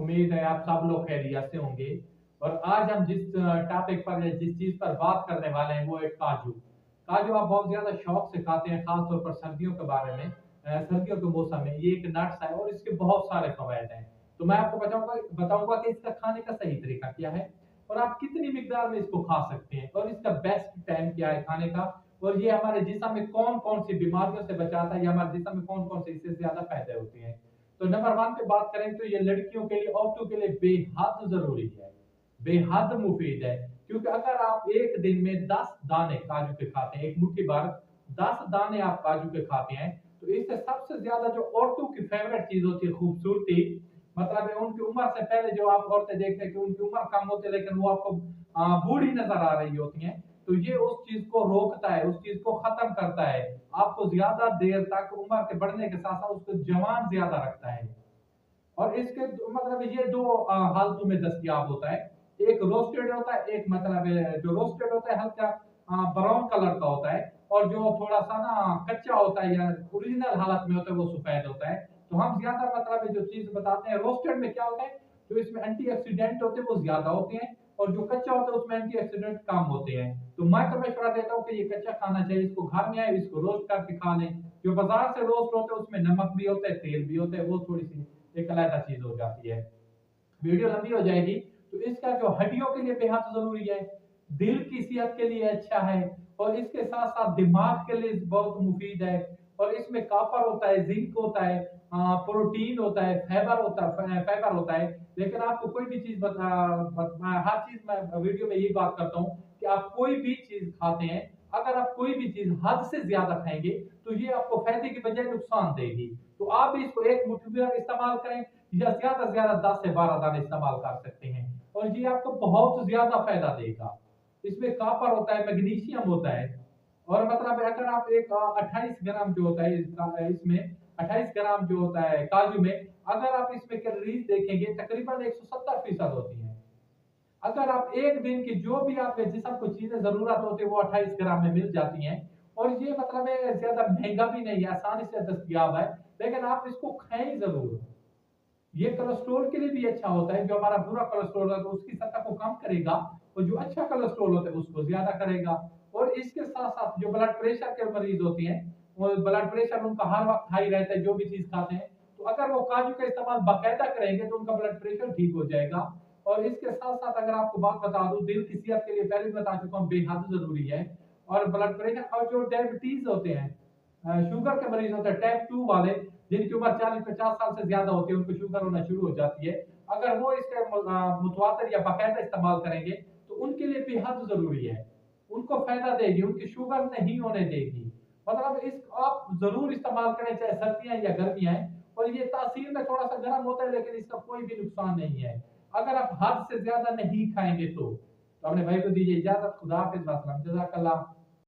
उम्मीद है आप सब लोग खैरियत से होंगे। और आज हम जिस टॉपिक पर जिस चीज पर बात करने वाले हैं वो है काजू। काजू आप बहुत ज्यादा शौक से खाते हैं, खास तौर पर सर्दियों के बारे में। सर्दियों के मौसम में ये एक नट्स है और इसके बहुत सारे फवायद हैं। तो मैं आपको बताऊंगा बताऊंगा कि इसका खाने का सही तरीका क्या है और आप कितनी मिकदार में इसको खा सकते हैं और इसका बेस्ट टाइम क्या है खाने का। और ये हमारे जिस्म में कौन कौन सी बीमारियों से बचाता है या हमारे जिस्म में कौन कौन से इससे ज्यादा फायदे होते हैं। तो नंबर वन पे बात करें तो ये लड़कियों के लिए, औरतों के लिए बेहद जरूरी है, बेहद मुफीद है। क्योंकि अगर आप एक दिन में 10 दाने काजू के खाते हैं, एक मुट्ठी भर 10 दाने आप काजू के खाते हैं, तो इससे सबसे ज्यादा जो औरतों की फेवरेट चीज होती है खूबसूरती, मतलब है उनकी उम्र से पहले जो आप औरतें देखते हैं कि उनकी उम्र कम होती है लेकिन वो आपको बूढ़ी नजर आ रही होती हैं, तो ये उस चीज को रोकता है, उस चीज को खत्म करता है। आपको ज्यादा देर तक उम्र के बढ़ने के साथ साथ उसको जवान ज्यादा रखता है। और इसके मतलब ये दो हालतों में दस्तयाब होता है। एक रोस्टेड होता है, एक मतलब जो रोस्टेड होता है हल्का ब्राउन कलर का होता है, और जो थोड़ा सा ना कच्चा होता है या ओरिजिनल हालत में होता है वो सफेद होता है। तो हम ज्यादा मतलब जो चीज बताते हैं रोस्टेड में क्या होता है, जो इसमें एंटीऑक्सीडेंट होते हैं वो ज्यादा होते हैं, और जो कच्चा होता है उसमें एंटीऑक्सीडेंट कम होते हैं। तो मैं तो मशवरा देता हूँ कि ये कच्चा खाना चाहिए, इसको घर में आए इसको रोस्ट करके खा लें। जो बाजार से रोस्ट होते हैं उसमें नमक भी होता है, तेल भी होता है, वो थोड़ी सी एक अलग चीज हो जाती है। वीडियो लंबी हो जाएगी। तो इसका जो हड्डियों के लिए बेहद जरूरी है, दिल की सेहत के लिए अच्छा है, और इसके साथ साथ दिमाग के लिए बहुत मुफीद है। और इसमें कॉपर होता है, जिंक होता है, प्रोटीन होता है, फाइबर होता है। लेकिन आपको कोई भी चीज हर चीज मैं वीडियो में यही बात करता हूँ कि आप कोई भी चीज खाते हैं, अगर आप कोई भी चीज हद से ज्यादा खाएंगे तो ये आपको फायदे की बजाय नुकसान देगी। तो आप भी इसको एक मुट्ठी भर इस्तेमाल करें या ज्यादा से ज्यादा 10 से 12 दाने इस्तेमाल कर सकते हैं, और ये आपको बहुत ज्यादा फायदा देगा। इसमें कॉपर होता है, मैग्नीशियम होता है, और मतलब अगर आप एक 28 ग्राम जो होता है इसमें 28 ग्राम जो होता है काजू में, अगर आप इसमें कैलोरीज देखेंगे तकरीबन 170% होती है। अगर आप एक दिन की जो भी आपके जिसम को चीजें जरूरत होती है वो 28 ग्राम में मिल जाती हैं। और ये मतलब है ज्यादा महंगा भी नहीं है, आसानी से दस्तयाब है, लेकिन आप इसको खाएं जरूर। ये कोलेस्ट्रॉल के लिए भी अच्छा होता है, जो हमारा बुरा कोलेस्ट्रॉल है तो उसकी सतह को कम करेगा, और जो अच्छा कोलेस्ट्रॉल होता है उसको ज्यादा करेगा। और इसके साथ साथ जो ब्लड प्रेशर के मरीज होते हैं, वो ब्लड प्रेशर उनका हर वक्त हाई रहता है जो भी चीज खाते हैं, तो अगर वो काजू का इस्तेमाल बाकायदा करेंगे तो उनका ब्लड प्रेशर ठीक हो जाएगा। और इसके साथ साथ अगर आपको बात बता दूं, दिल की सेहत के लिए पहले भी बता चुका हूँ बेहद जरूरी है। और ब्लड प्रेशर और जो डायबिटीज होते हैं, शुगर के मरीज होते हैं टाइप 2 वाले, जिनकी उम्र 40-50 साल से ज्यादा होती है, उनको शुगर होना शुरू हो जाती है, अगर वो इसका मुतवातर या बाकायदा इस्तेमाल करेंगे तो उनके लिए बेहद जरूरी है। उनको फायदा देगी, उनकी शुगर नहीं होने देगी। मतलब इस आप जरूर इस्तेमाल करें चाहे सर्दियां या गर्मियां हैं। और ये तासीर में थोड़ा सा गर्म होता है लेकिन इसका कोई भी नुकसान नहीं है अगर आप हद से ज्यादा नहीं खाएंगे तो। अपने भाई को दीजिए इजाजत, खुदा हाफिज, जज़ाकल्लाह।